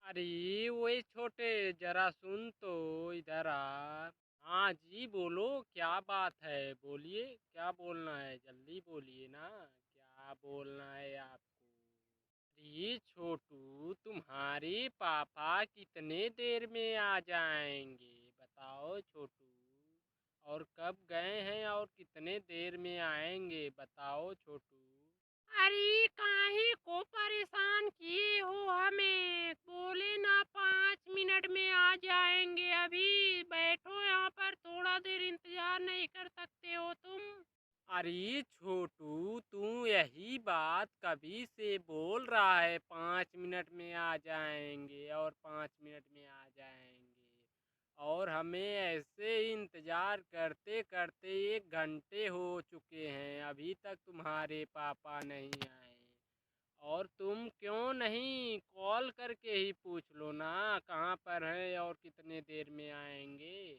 अरे ओए छोटे, जरा सुन तो, इधर आ। हाँ जी, बोलो क्या बात है, बोलिए क्या बोलना है, जल्दी बोलिए ना। क्या बोलना है आपको? अरे छोटू, तुम्हारे पापा कितने देर में आ जाएंगे? बताओ छोटू। और कब गए हैं और कितने देर में आएंगे, बताओ छोटू। अरे काहे को परेशान किए हो हमें? बोले ना 5 मिनट में आ जाएंगे। अभी बैठो यहाँ पर, थोड़ा देर इंतजार नहीं कर सकते हो तुम? अरे छोटू, तू यही बात कभी से बोल रहा है, 5 मिनट में आ जाएंगे और 5 मिनट में आ जाएंगे। और हमें ऐसे ही इंतजार करते करते 1 घंटे हो चुके हैं, अभी तक तुम्हारे पापा नहीं आए। और तुम क्यों नहीं कॉल करके ही पूछ लो ना, कहाँ पर है और कितने देर में आएंगे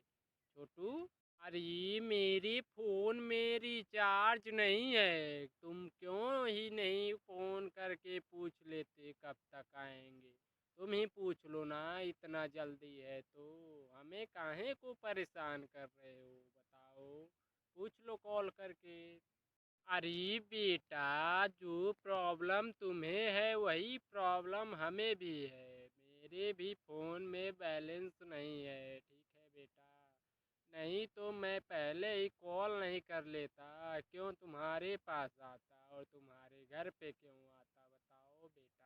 छोटू। अरे मेरे फ़ोन में रिचार्ज नहीं है, तुम क्यों ही नहीं फ़ोन करके पूछ लेते कब तक आएंगे? तुम ही पूछ लो ना, इतना जल्दी है तो हमें काहे को परेशान कर रहे हो, बताओ। पूछ लो कॉल करके। अरे बेटा, जो प्रॉब्लम तुम्हें है वही प्रॉब्लम हमें भी है। मेरे भी फ़ोन में बैलेंस नहीं है, ठीक है बेटा। नहीं तो मैं पहले ही कॉल नहीं कर लेता, क्यों तुम्हारे पास आता और तुम्हारे घर पे क्यों आता, बताओ बेटा।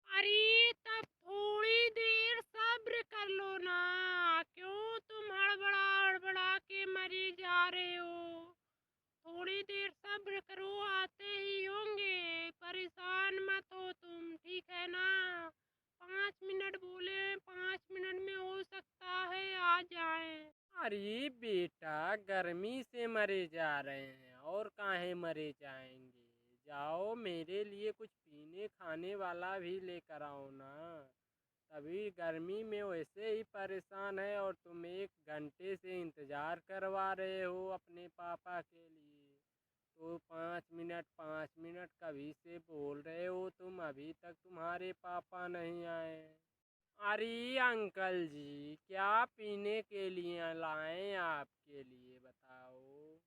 अरे तब थोड़ी देर सब्र कर लो ना, क्यों तुम हड़बड़ा हड़बड़ा के मरे जा रहे हो? थोड़ी देर सब्र करो, आते ही होंगे, परेशान मत हो तुम, ठीक है ना? 5 मिनट बोले, 5 मिनट में हो सकता है आ जाए। अरे बेटा, गर्मी से मरे जा रहे हैं और काहे मरे जाएंगे? जाओ, मेरे लिए कुछ पीने खाने वाला भी लेकर आओ ना। तभी गर्मी में वैसे ही परेशान है और तुम 1 घंटे से इंतजार करवा रहे हो अपने पापा के लिए। तो 5 मिनट 5 मिनट कभी से बोल रहे हो तुम, अभी तक तुम्हारे पापा नहीं आए। अरे अंकल जी, क्या पीने के लिए लाएं आपके लिए, बताओ।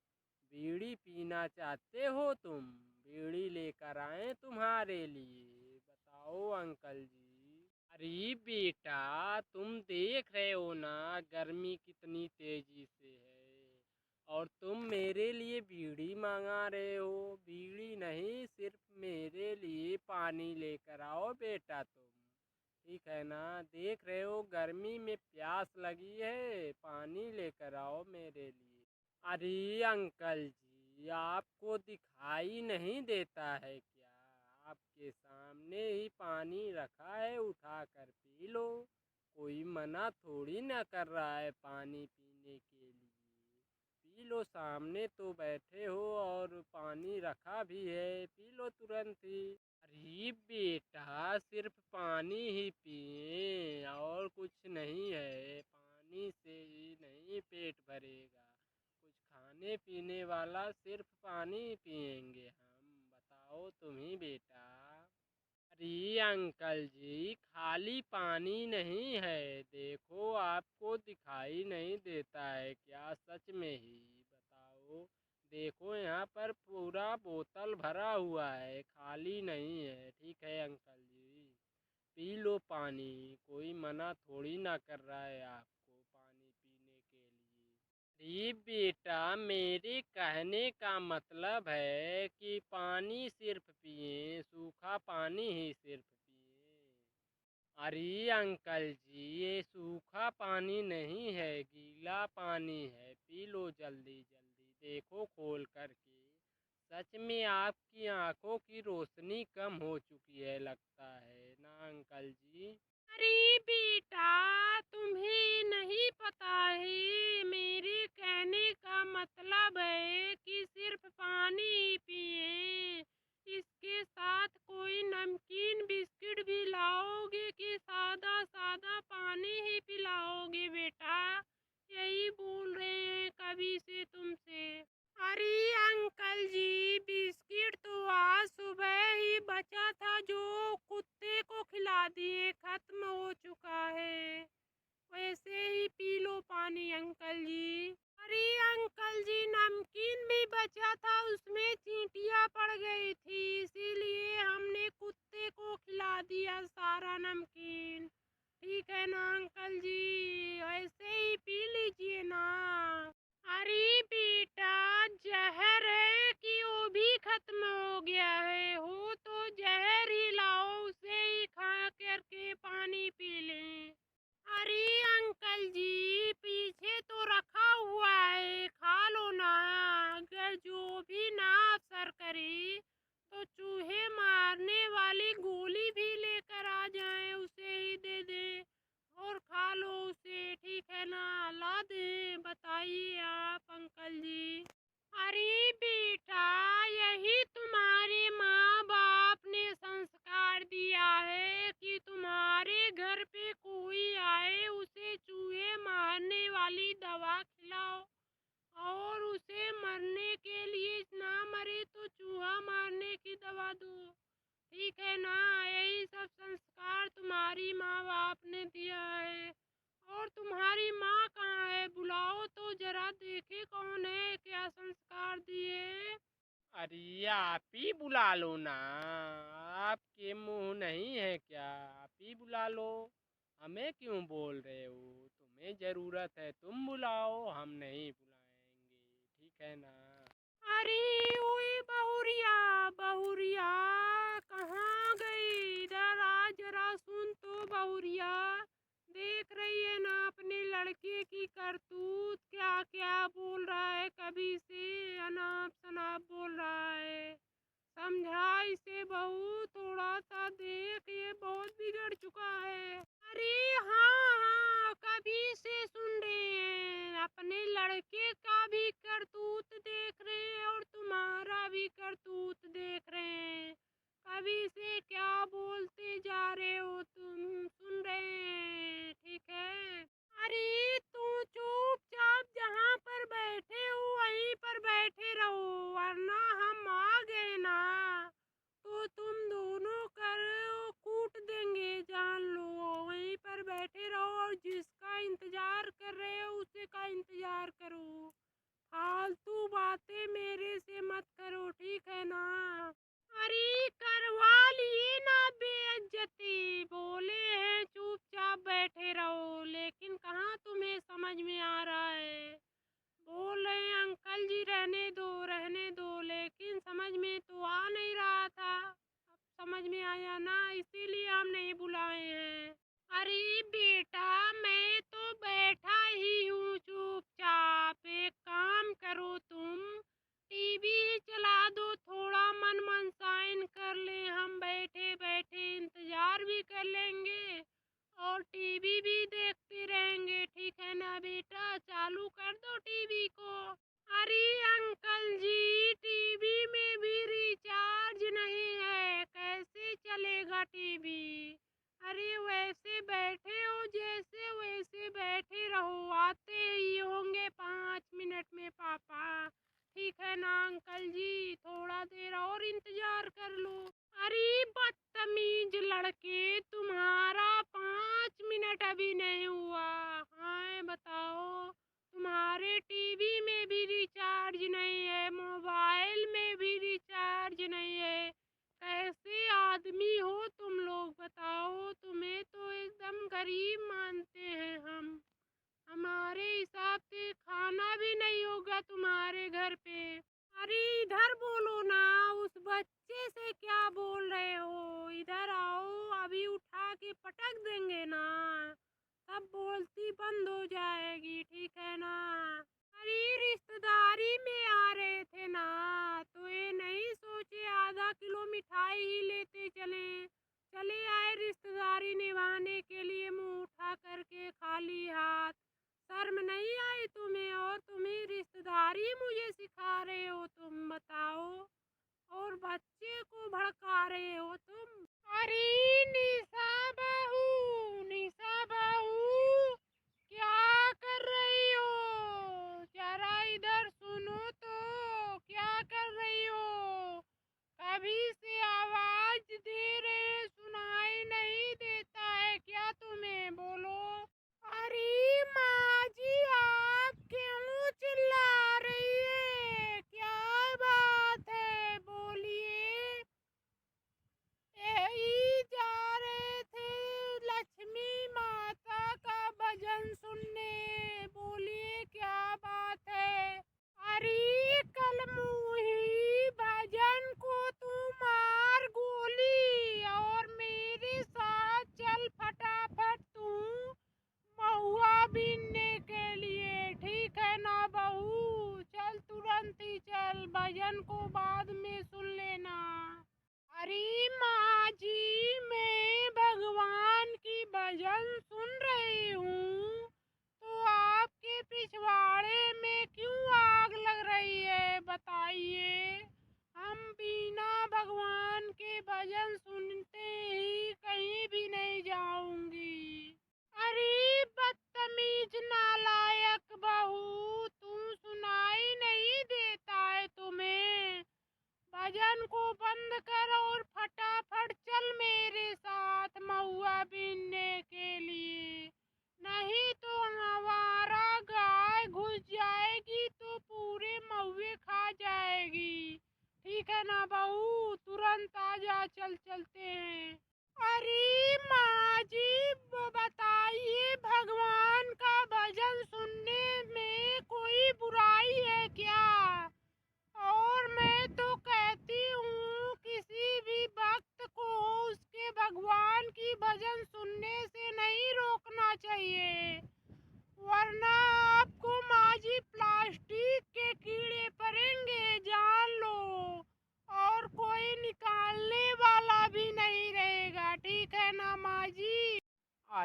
बीड़ी पीना चाहते हो तुम? बीड़ी लेकर आए तुम्हारे लिए, बताओ अंकल जी। अरे बेटा, तुम देख रहे हो ना गर्मी कितनी तेजी से है, और तुम मेरे लिए बीड़ी मंगा रहे हो। बीड़ी नहीं, सिर्फ मेरे लिए पानी लेकर आओ बेटा तुम, ठीक है ना? देख रहे हो गर्मी में प्यास लगी है, पानी लेकर आओ मेरे लिए। अरे अंकल जी, आपको दिखाई नहीं देता है क्या? आपके सामने ही पानी रखा है, उठा कर पी लो। कोई मना थोड़ी ना कर रहा है पानी पीने के लिए। पी लो, सामने तो बैठे हो और पानी रखा भी है, पी लो तुरंत ही। अरे बेटा, सिर्फ पानी ही पिए और कुछ नहीं है, पानी से ही नहीं पेट भरेगा। कुछ खाने पीने वाला सिर्फ पानी पिएंगे हम, बताओ तुम ही बेटा। अरे अंकल जी, खाली पानी नहीं है, देखो आपको दिखाई नहीं देता है क्या, सच में ही बताओ। देखो यहाँ पर पूरा बोतल भरा हुआ है, खाली नहीं है, ठीक है अंकल जी। पी लो पानी, कोई मना थोड़ी ना कर रहा है आपको पानी पीने के लिए। जी बेटा, मेरे कहने का मतलब है कि पानी सिर्फ पिए, सूखा पानी ही सिर्फ पिए। अरे अंकल जी, ये सूखा पानी नहीं है, गीला पानी है, पी लो जल्दी जल्दी, देखो खोल करके। सच में आपकी आंखों की रोशनी कम हो चुकी है लगता है ना अंकल जी? अरे बेटा, तुम्हें नहीं पता है, मेरे कहने का मतलब है कि सिर्फ पानी ही पिए। इसके साथ कोई नमकीन बिस्किट भी लाओगे कि सादा सादा पानी ही पिलाओगे बेटा? यही बोल रहे हैं कभी से तुमसे। अरे अंकल जी, बिस्किट तो आज सुबह ही बचा था, जो कुत्ते को खिला दिए, खत्म हो ठीक है ना अंकल जी, ऐसे ही पी लीजिए ना। अरे बेटा, जहर है कि वो भी खत्म हो गया है? हो तो जहर ही लाओ, उसे ही खा करके पानी पी लें। अरे अंकल जी, पीछे तो रखा हुआ है, खा लो ना। अगर जो भी ना असर करे तो चूहे मारने वाली गोली भी लेकर आ जाए, उसे ही दे दे और खा लो उसे, ठीक है ना? ला दे, बताइए आप अंकल जी। अरे बेटा, यही तुम्हारे माँ बाप ने संस्कार दिया है कि तुम्हारे घर पे कोई आए उसे चूहे मारने वाली दवा खिलाओ, और उसे मरने के लिए ना मरे तो चूहा मारने की दवा दो, ठीक है ना? यही सब संस्कार तुम्हारी माँ बाप ने दिया है। और तुम्हारी माँ कहाँ है? बुलाओ तो जरा, देखे कौन है, क्या संस्कार दिए। अरे आप ही बुला लो ना, आपके मुंह नहीं है क्या? आप ही बुला लो, हमें क्यों बोल रहे हो? तुम्हें जरूरत है तुम बुलाओ, हम नहीं बुलाएंगे, ठीक है ना? अरे ओए बहुरिया, बहुरिया कहाँ गई? इधर आ, जरा सुन तो बहुरिया। देख रही है ना अपने लड़के की करतूत, क्या क्या बोल रहा है, कभी से अनाप शनाप बोल रहा है। समझा इसे बहू, थोड़ा सा देख, ये बहुत बिगड़ चुका है। अरे हाँ हाँ, कभी से सुन रहे हैं, अपने लड़के का भी करतूत देख रहे हैं और तुम्हारा भी करतूत देख रहे हैं। कभी से क्या बोलते जा रहे हो तुम, सुन रहे हैं, ठीक है? अरे तू चुपचाप जहाँ पर बैठे हो वहीं पर बैठे रहो, वरना हम आ गए ना तो तुम दोनों कर कूट देंगे, जान लो। वहीं पर बैठे रहो और जिसका इंतजार कर रहे हो उसी का इंतजार करो। फालतू बातें मेरे से मत करो, ठीक है ना? अरे करवा लिए ना बेइज्जती, बोले हैं चुपचाप बैठे रहो, लेकिन कहाँ तुम्हें समझ में आ रहा है। बोल रहे हैं अंकल जी रहने दो, लेकिन समझ में तो आ नहीं रहा था। अब समझ में आया ना, इसीलिए हम नहीं बुलाए हैं। अरे बेटा, मैं तो बैठा ही हूँ चुपचाप। एक काम करो तुम, टीवी ही चला दो, थोड़ा मन मनसाइन कर ले, हम बैठे बैठे इंतजार भी कर लेंगे और टीवी भी देखते रहेंगे, ठीक है ना बेटा? चालू कर दो टीवी को। अरे अंकल जी, टीवी में भी रिचार्ज नहीं है, कैसे चलेगा टीवी? अरे वैसे बैठे हो जैसे, वैसे बैठे रहो, आते ही होंगे 5 मिनट में पापा, ठीक है ना अंकल जी? थोड़ा देर और इंतजार कर लो। अरे बदतमीज लड़के, तुम्हारा 5 मिनट अभी नहीं हुआ। हाँ बताओ, तुम्हारे टीवी में भी रिचार्ज नहीं है, मोबाइल में भी रिचार्ज नहीं है, कैसे आदमी हो तुम लोग बताओ? तुम्हें तो एकदम गरीब मानते हैं हम। हमारे हिसाब से खाना भी नहीं होगा तुम्हारे घर पे। अरे इधर बोलो ना, उस बच्चे से क्या बोल रहे हो? इधर आओ, अभी उठा के पटक देंगे ना, सब बोलती बंद हो जाएगी, ठीक है ना? अरे रिश्तेदारी में आ रहे थे ना, तो ये नहीं सोचे आधा किलो मिठाई ही लेते चले, चले आए रिश्तेदारी निभाने के लिए, मुंह उठा करके खाली हाथ। शर्म नहीं आई तुम्हें? और तुम्हें रिश्तेदारी मुझे सिखा रहे हो तुम, बताओ? और बच्चे को भड़का रहे हो तुम। अरे निशा बहू, निशा बहू, क्या कर रही हो? जरा इधर सुनो तो, क्या कर रही हो? कभी से आवाज दे रहे, सुनाई नहीं देता है क्या तुम्हें? बोलो। अरे माँ जी, आप क्यों चिल्ला रही है? क्या बात है, बोलिए। यही जा रहे थे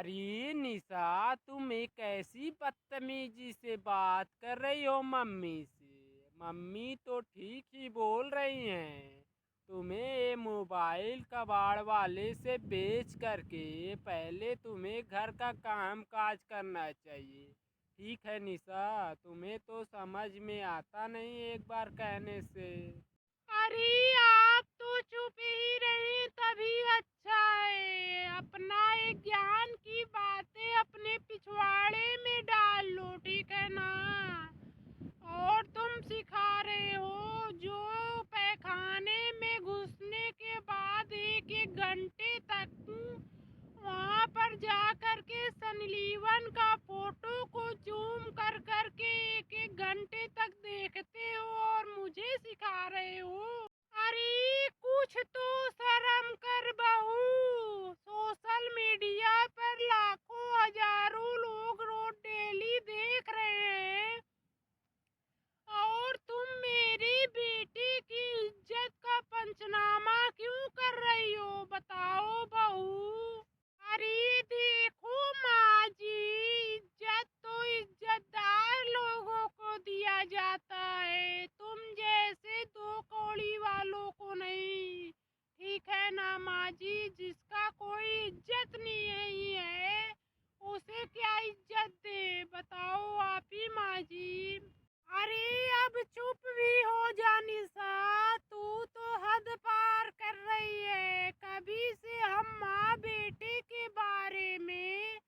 अरे निशा, तुम एक ऐसी बदतमीजी से बात कर रही हो मम्मी से। मम्मी तो ठीक ही बोल रही हैं। तुम्हें ये मोबाइल कबाड़ वाले से बेच करके पहले तुम्हें घर का काम काज करना चाहिए। ठीक है निशा, तुम्हें तो समझ में आता नहीं एक बार कहने से। अरे आप तो चुप ही रहे तभी अच्छा है। अपना एक ज्ञान की बातें अपने पिछवाड़े में डाल लो, ठीक है ना। और तुम सिखा रहे हो जो पैखाने में घुसने के बाद एक एक घंटे तक वहाँ पर जा कर के सनलीवन का फोटो को जूम कर कर के एक एक घंटे तक देखते हो और मुझे सिखा रहे हो। अरे कुछ तो शर्म कर बहू। सोशल मीडिया पर लाखों हजारों लोग रोज डेली देख रहे हैं और तुम मेरी बेटी की इज्जत का पंचनामा क्यों कर रही हो, बताओ बहू। अरे देखो माँ जी, इज्जत तो इज्जतदार लोगों को दिया जाता है, तुम जैसे दो कौड़ी वालों को नहीं। ठीक है ना माँ जी, जिसका कोई इज्जत नहीं है उसे क्या इज्जत दे, बताओ आप ही माँ जी। अरे अब चुप भी हो जा निशा, तू तो हद पार कर रही है। कभी से हम माँ बेटे के बारे में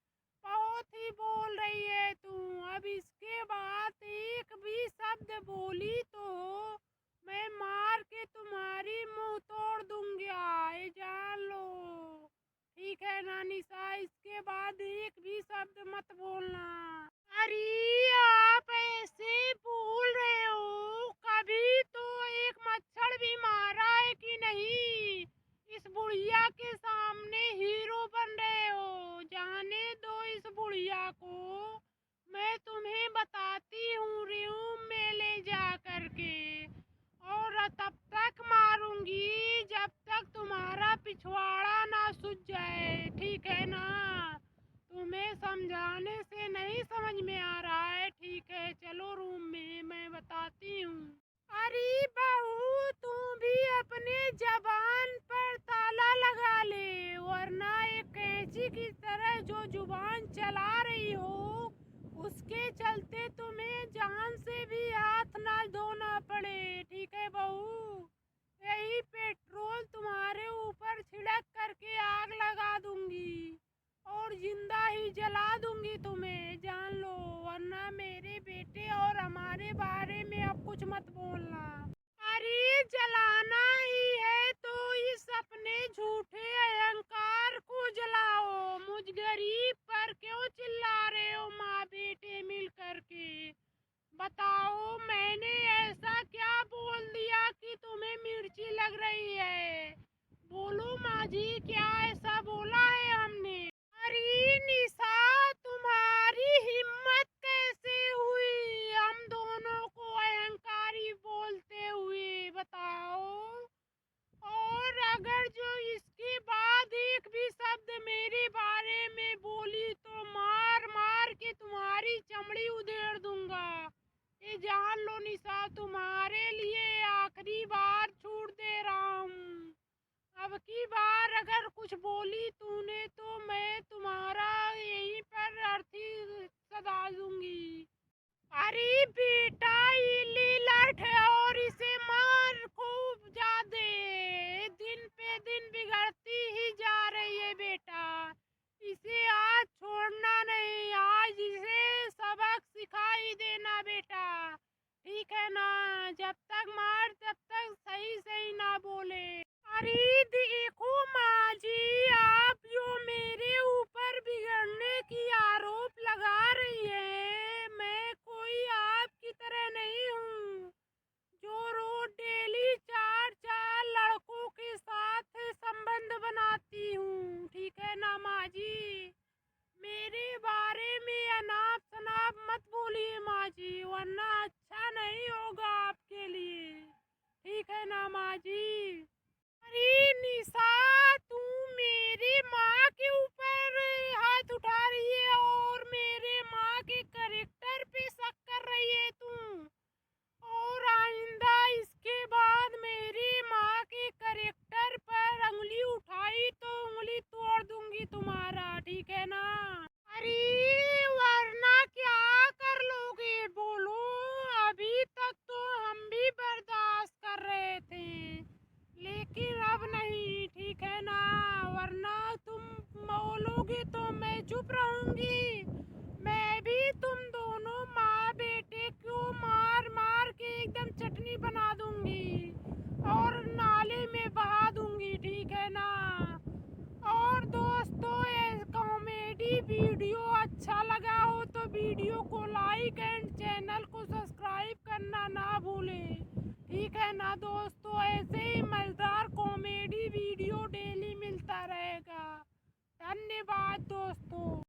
बहुत ही बोल रही है तू। अब इसके बाद एक भी शब्द बोली तो मैं मार के तुम्हारी मुंह तोड़ दूंगी, आए जान लो। ठीक है ना निशा, इसके बाद एक भी शब्द मत बोलना। अरे आप ऐसे बोल रहे हो, कभी तो एक मच्छर भी मारा है कि नहीं। इस बुढ़िया के सामने हीरो बन रहे हो। जाने दो इस बुढ़िया को, मैं तुम्हें बताती हूँ रूम में ले जा करके। और तब तक मारूंगी जब तक तुम्हारा पिछवाड़ा ना सूझ जाए, ठीक है ना। तुम्हें समझाने से नहीं समझ में आ रहा है, ठीक है चलो रूम में, मैं बताती हूँ। अरे बहू, तू भी अपने जबान पर ताला लगा ले, वरना एक कैंची की तरह जो जुबान चला रही हो उसके चलते तुम्हें जान से भी हाथ ना धोना पड़े, ठीक है बहू। यही पेट्रोल तुम्हारे ऊपर छिड़क करके आग लगा दूंगी और जिंदा ही जला दूंगी तुम्हें, जान लो। वरना मेरे बेटे और हमारे बारे में अब कुछ मत बोलना। अरे जलाना ही है तो इस अपने झूठे अहंकार को जलाओ। मुझ गरीब पर क्यों चिल्ला रहे हो माँ बेटे मिल करके, बताओ। मैंने ऐसा क्या बोल दिया कि तुम्हें मिर्ची लग रही है, बोलो माँ जी, क्या ऐसा बोला है हमने। अरे निशा, तुम्हारी हिम्मत कैसे हुई हम दोनों को अहंकारी बोलते हुए, बताओ। और अगर जो इसके बाद एक भी शब्द मेरे बारे में बोली तो मार मार के तुम्हारी चमड़ी उधेड़ दूंगा। ये जान लो निशा, तुम्हारे लिए आखिरी बार छूट दे रहा हूँ। अब की बार अगर कुछ बोली तूने तो मैं तुम्हारा यहीं पर अर्थी सदा दूंगी। अरे बेटा, ये ले लाठ है और इसे मार खूब ज्यादा, दिन पे दिन बिगड़ती ही जा रही है बेटा। इसे आज छोड़ना नहीं, आज इसे सबक सिखाई देना बेटा, ठीक है ना। जब तक मार तब तक सही सही ना बोले। अरे देखो माँ जी, आप जो मेरे ऊपर बिगड़ने की आरोप लगा रही है, मैं कोई आपकी तरह नहीं हूँ जो रोज डेली चार चार लड़कों के साथ संबंध बनाती हूँ, ठीक है ना माँ जी। मेरे बारे में अनाप शनाप मत बोलिए माँ जी, वरना अच्छा नहीं होगा आपके लिए, ठीक है ना माँ जी। अरे निशा, तू मेरी माँ के ऊपर हाथ उठा कॉमेडी वीडियो अच्छा लगा हो तो वीडियो को लाइक एंड चैनल को सब्सक्राइब करना ना भूलें। ठीक है ना दोस्तों, ऐसे ही मजेदार कॉमेडी वीडियो डेली मिलता रहेगा। धन्यवाद दोस्तों।